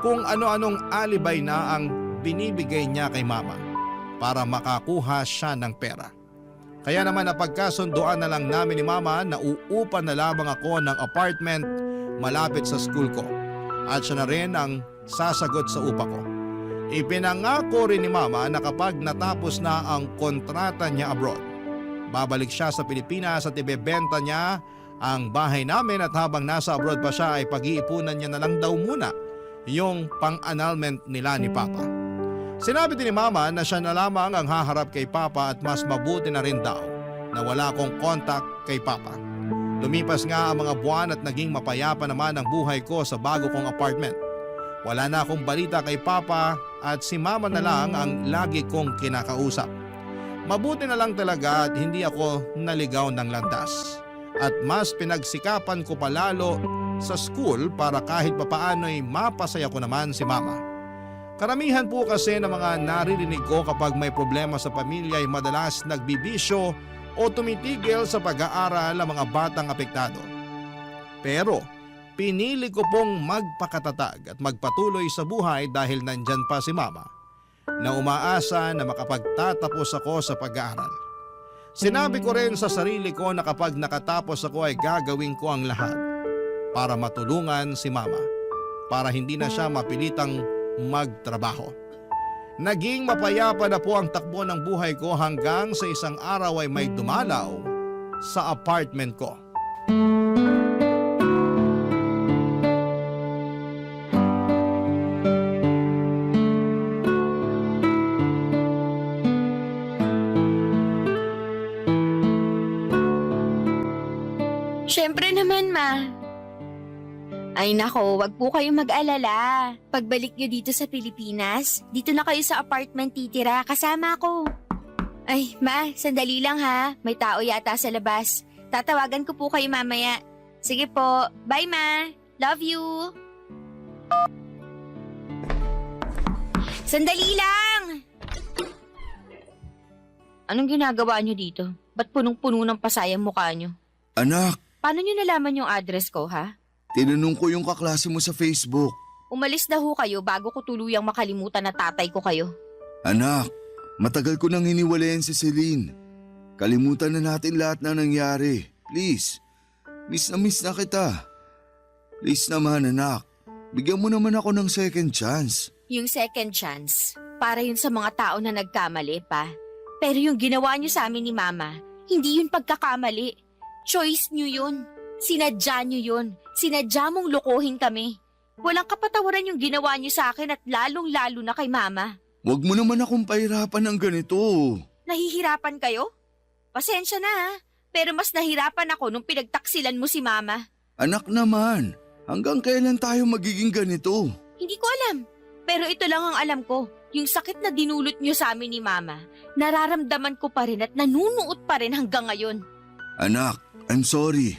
kung ano-anong alibay na ang binibigay niya kay Mama para makakuha siya ng pera. Kaya naman napagkasunduan na lang namin ni Mama na uupan na lamang ako ng apartment malapit sa school ko at siya na rin ang sasagot sa upa ko. Ipinangako rin ni Mama na kapag natapos na ang kontrata niya abroad, babalik siya sa Pilipinas at ibebenta niya ang bahay namin at habang nasa abroad pa siya ay pag-iipunan niya na lang daw muna yung pang-annulment nila ni Papa. Sinabi din ni Mama na siya na lamang ang haharap kay Papa at mas mabuti na rin daw na wala akong contact kay Papa. Lumipas nga ang mga buwan at naging mapayapa naman ang buhay ko sa bago kong apartment. Wala na akong balita kay Papa at si Mama na lang ang lagi kong kinakausap. Mabuti na lang talaga at hindi ako naligaw ng landas. At mas pinagsikapan ko palalo sa school para kahit papaano'y mapasaya ko naman si Mama. Karamihan po kasi ng mga naririnig ko kapag may problema sa pamilya ay madalas nagbibisyo o tumitigil sa pag-aaral ang mga batang apektado. Pero pinili ko pong magpakatatag at magpatuloy sa buhay dahil nandyan pa si Mama na umaasa na makapagtatapos ako sa pag-aaral. Sinabi ko rin sa sarili ko na kapag nakatapos ako ay gagawin ko ang lahat para matulungan si Mama para hindi na siya mapilitang magtrabaho. Naging mapayapa na po ang takbo ng buhay ko hanggang sa isang araw ay may dumalaw sa apartment ko. Siyempre naman, Ma. Ay nako, wag po kayong mag-alala. Pagbalik nyo dito sa Pilipinas, dito na kayo sa apartment titira, kasama ko. Ay, Ma, sandali lang ha. May tao yata sa labas. Tatawagan ko po kayo mamaya. Sige po. Bye, Ma. Love you. Sandali lang! Anong ginagawa nyo dito? Ba't punong-puno ng pasayang mukha nyo? Anak, Paano nyo nalaman yung address ko, ha? tinanong ko yung kaklase mo sa Facebook. Umalis na ho kayo bago ko tuluyang makalimutan na tatay ko kayo. Anak, matagal ko nang hiniwalayan si Celine. Kalimutan na natin lahat na nangyari. Please, miss na kita. Please naman anak, bigyan mo naman ako ng second chance. Yung second chance, para yun sa mga tao na nagkamali pa. Pero yung ginawa nyo sa amin ni Mama, hindi yun pagkakamali. Choice nyo yun. Sinadya nyo yun. Sinadya mong lokohin kami. Walang kapatawaran yung ginawa nyo sa akin at lalong-lalo na kay Mama. Huwag mo naman akong pahirapan ng ganito. Nahihirapan kayo? Pasensya na ha, pero mas nahirapan ako nung pinagtaksilan mo si Mama. Anak naman, hanggang kailan tayo magiging ganito? Hindi ko alam, pero ito lang ang alam ko. Yung sakit na dinulot nyo sa amin ni Mama, nararamdaman ko pa rin at nanunuot pa rin hanggang ngayon. Anak, I'm sorry.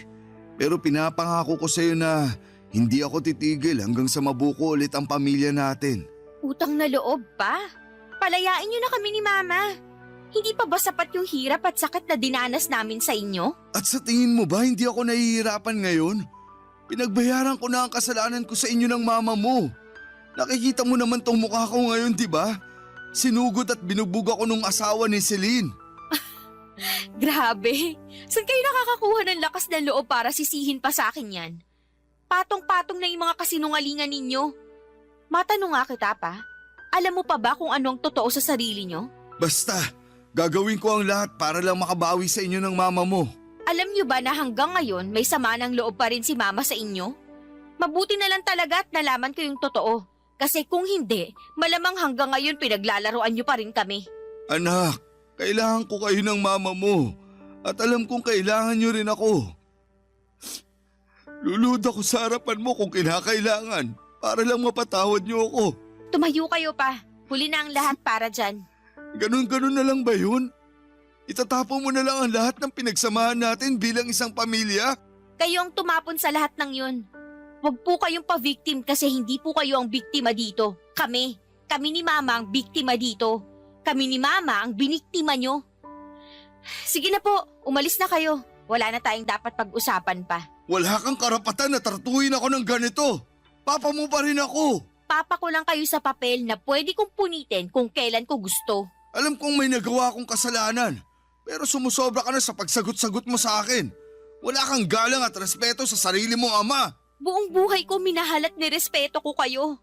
Pero pinapangako ko sa'yo na hindi ako titigil hanggang sa mabuko ulit ang pamilya natin. Utang na loob pa? Palayain nyo na kami ni Mama. Hindi pa ba sapat yung hirap at sakit na dinanas namin sa inyo? At sa tingin mo ba hindi ako nahihirapan ngayon? Pinagbayaran ko na ang kasalanan ko sa inyo ng mama mo. Nakikita mo naman tong mukha ko ngayon, di ba? Sinugod at binugbog ako nung asawa ni Celine. Grabe, saan kayo nakakakuha ng lakas ng loob para sisihin pa sa akin yan? Patong-patong na yung mga kasinungalingan ninyo. Matanong nga kita pa, alam mo pa ba kung ano ang totoo sa sarili nyo? Basta, gagawin ko ang lahat para lang makabawi sa inyo ng mama mo. Alam nyo ba na hanggang ngayon may sama ng loob pa rin si Mama sa inyo? Mabuti na lang talaga at nalaman ko yung totoo. Kasi kung hindi, malamang hanggang ngayon pinaglalaroan nyo pa rin kami. Anak, kailangan ko kayo ng mama mo. At alam kong kailangan nyo rin ako. Lulud ako sa harapan mo kung kinakailangan para lang mapatawad nyo ako. Tumayo kayo pa. Huli na ang lahat para dyan. Ganun-ganun na lang ba yun? Itatapon mo na lang ang lahat ng pinagsamahan natin bilang isang pamilya? Kayo ang tumapon sa lahat ng yun. Huwag po kayong pa-victim kasi hindi po kayo ang biktima dito. Kami. Kami ni Mama ang biktima dito. Kami ni Mama ang biniktima nyo. Sige na po, umalis na kayo. Wala na tayong dapat pag-usapan pa. Wala kang karapatan na tartuhin ako ng ganito. Papa mo pa rin ako. Papa ko lang kayo sa papel na pwede kong punitin kung kailan ko gusto. Alam kong may nagawa akong kasalanan. Pero sumusobra ka na sa pagsagot-sagot mo sa akin. Wala kang galang at respeto sa sarili mong ama. Buong buhay ko minahal at nirespeto ko kayo.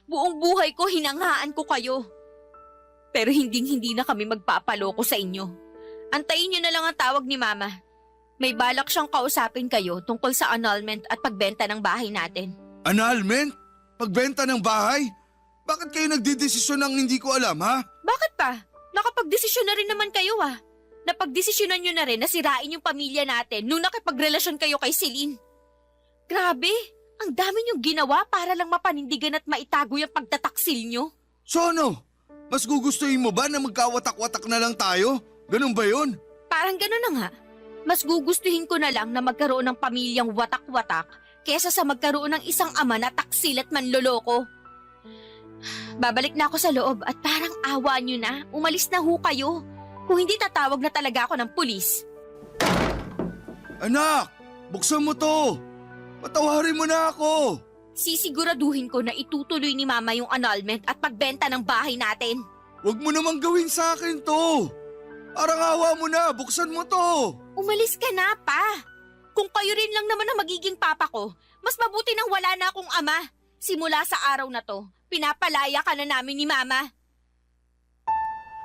Buong buhay ko hinangaan ko kayo. Pero hindi na kami magpapaloko sa inyo. Antayin niyo na lang ang tawag ni Mama. May balak siyang kausapin kayo tungkol sa annulment at pagbenta ng bahay natin. Annulment? Pagbenta ng bahay? Bakit kayo nagdidesisyon ng hindi ko alam, ha? Bakit pa? Nakapagdesisyon na rin naman kayo Napagdesisyonan niyo na rin na sirain yung pamilya natin nung nakipagrelasyon kayo kay Celine. Grabe, ang dami niyong ginawa para lang mapanindigan at maitago yung pagtataksil niyo. So ano? Mas gugustuhin mo ba na magkawatak-watak na lang tayo? Ganun ba yun? Parang gano'n na nga. Mas gugustuhin ko na lang na magkaroon ng pamilyang watak-watak kesa sa magkaroon ng isang ama na taksil at manloloko. Babalik na ako sa loob at parang awa niyo na, umalis na ho kayo. Kung hindi tatawag na talaga ako ng pulis. Anak, buksan mo to. Patawarin mo na ako. Sisiguraduhin ko na itutuloy ni Mama yung annulment at pagbenta ng bahay natin. Huwag mo namang gawin sa akin to. Parang awa mo na, buksan mo to. Umalis ka na, Pa. Kung kayo rin lang naman ang magiging papa ko, mas mabuti nang wala na akong ama. Simula sa araw na to, pinapalaya ka na namin ni Mama.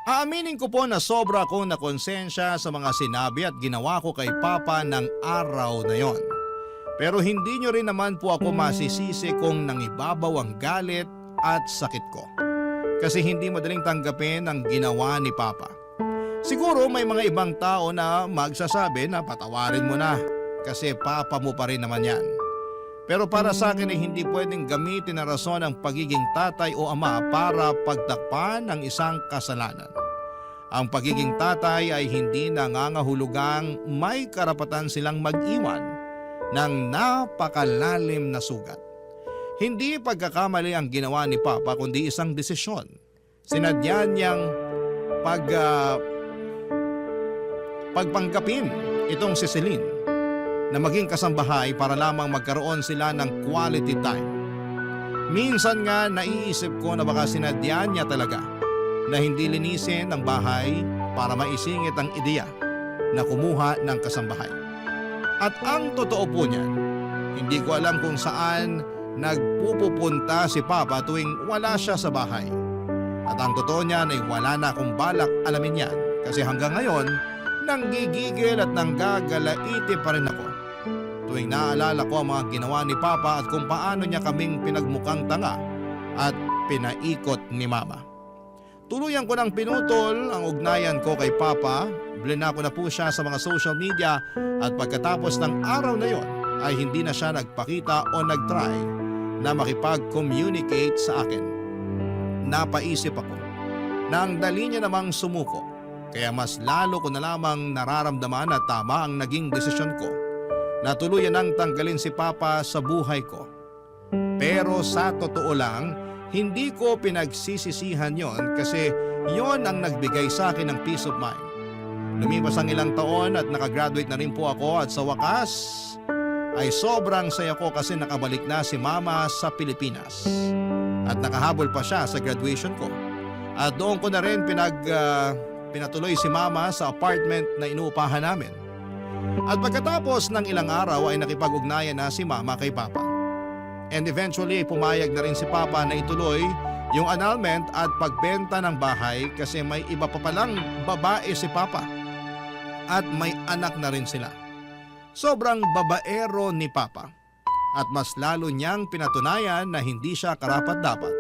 Aaminin ko po na sobra akong nakonsensya sa mga sinabi at ginawa ko kay Papa ng araw na yon. Pero hindi nyo rin naman po ako masisisi kung nangibabaw ang galit at sakit ko. Kasi hindi madaling tanggapin ang ginawa ni Papa. Siguro may mga ibang tao na magsasabi na patawarin mo na kasi Papa mo pa rin naman yan. Pero para sa akin ay hindi pwedeng gamitin na rason ang pagiging tatay o ama para pagtakpan ang isang kasalanan. Ang pagiging tatay ay hindi nangangahulugang may karapatan silang mag-iwan ng napakalalim na sugat. Hindi pagkakamali ang ginawa ni Papa kundi isang desisyon. Sinadya niyang pagpanggapin itong si Celine na maging kasambahay para lamang magkaroon sila ng quality time. Minsan nga naiisip ko na baka sinadya niya talaga na hindi linisin ang bahay para maisingit ang ideya na kumuha ng kasambahay. At ang totoo po niyan, hindi ko alam kung saan nagpupunta si Papa tuwing wala siya sa bahay. At ang totoo niyan ay wala na akong balak alamin yan kasi hanggang ngayon, nanggigigil at nanggagalaiti pa rin ako. Tuwing naalala ko ang mga ginawa ni Papa at kung paano niya kaming pinagmukhang tanga at pinaikot ni Mama. Tuluyan ko nang pinutol ang ugnayan ko kay Papa, blinako na po siya sa mga social media at pagkatapos ng araw na yon ay hindi na siya nagpakita o nagtry na makipag-communicate sa akin. Napaisip ako na ang dali niya namang sumuko kaya mas lalo ko na lamang nararamdaman na tama ang naging desisyon ko na tuluyan nang tanggalin si Papa sa buhay ko. Pero sa totoo lang, hindi ko pinagsisisihan yon kasi yon ang nagbigay sa akin ng peace of mind. Lumipas ang ilang taon at nakagraduate na rin po ako at sa wakas ay sobrang saya ko kasi nakabalik na si Mama sa Pilipinas. At nakahabol pa siya sa graduation ko. At doon ko na rin pinatuloy si Mama sa apartment na inuupahan namin. At pagkatapos ng ilang araw ay nakipag-ugnayan na si Mama kay Papa. And eventually pumayag na rin si Papa na ituloy yung annulment at pagbenta ng bahay kasi may iba pa palang babae si Papa. At may anak na rin sila. Sobrang babaero ni Papa. At mas lalo niyang pinatunayan na hindi siya karapat-dapat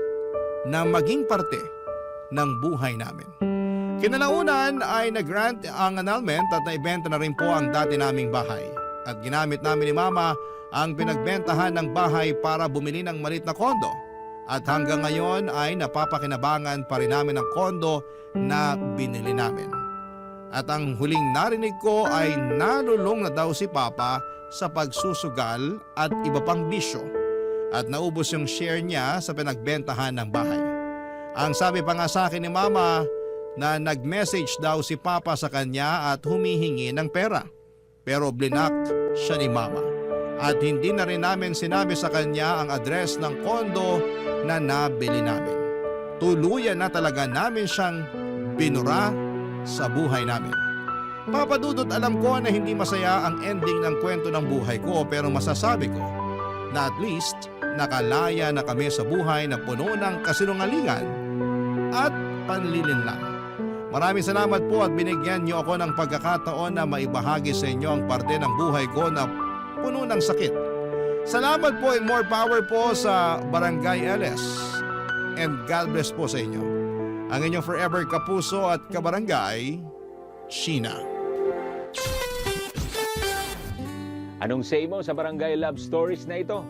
na maging parte ng buhay namin. Kinalaunan ay nag-grant ang annulment at naibenta na rin po ang dati naming bahay. At ginamit namin ni Mama ang pinagbentahan ng bahay para bumili ng maliit na kondo. At hanggang ngayon ay napapakinabangan pa rin namin ang kondo na binili namin. At ang huling narinig ko ay nalulong na daw si Papa sa pagsusugal at iba pang bisyo. At naubos yung share niya sa pinagbentahan ng bahay. Ang sabi pa nga sa akin ni Mama na nag-message daw si Papa sa kanya at humihingi ng pera. Pero blinak siya ni Mama. At hindi na rin namin sinabi sa kanya ang address ng kondo na nabili namin. Tuluyan na talaga namin siyang binura sa buhay namin. Papa Dudut, alam ko na hindi masaya ang ending ng kwento ng buhay ko pero masasabi ko na at least nakalaya na kami sa buhay na puno ng kasinungalingan at panlilinlang. Maraming salamat po at binigyan niyo ako ng pagkakataon na maibahagi sa inyo ang parte ng buhay ko na puno ng sakit. Salamat po and more power po sa Barangay LS. And God bless po sa inyo. Ang inyong forever kapuso at kabarangay, Sheena. Anong say mo sa Barangay Love Stories na ito?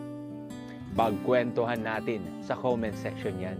Pagkwentuhan natin sa comment section yan.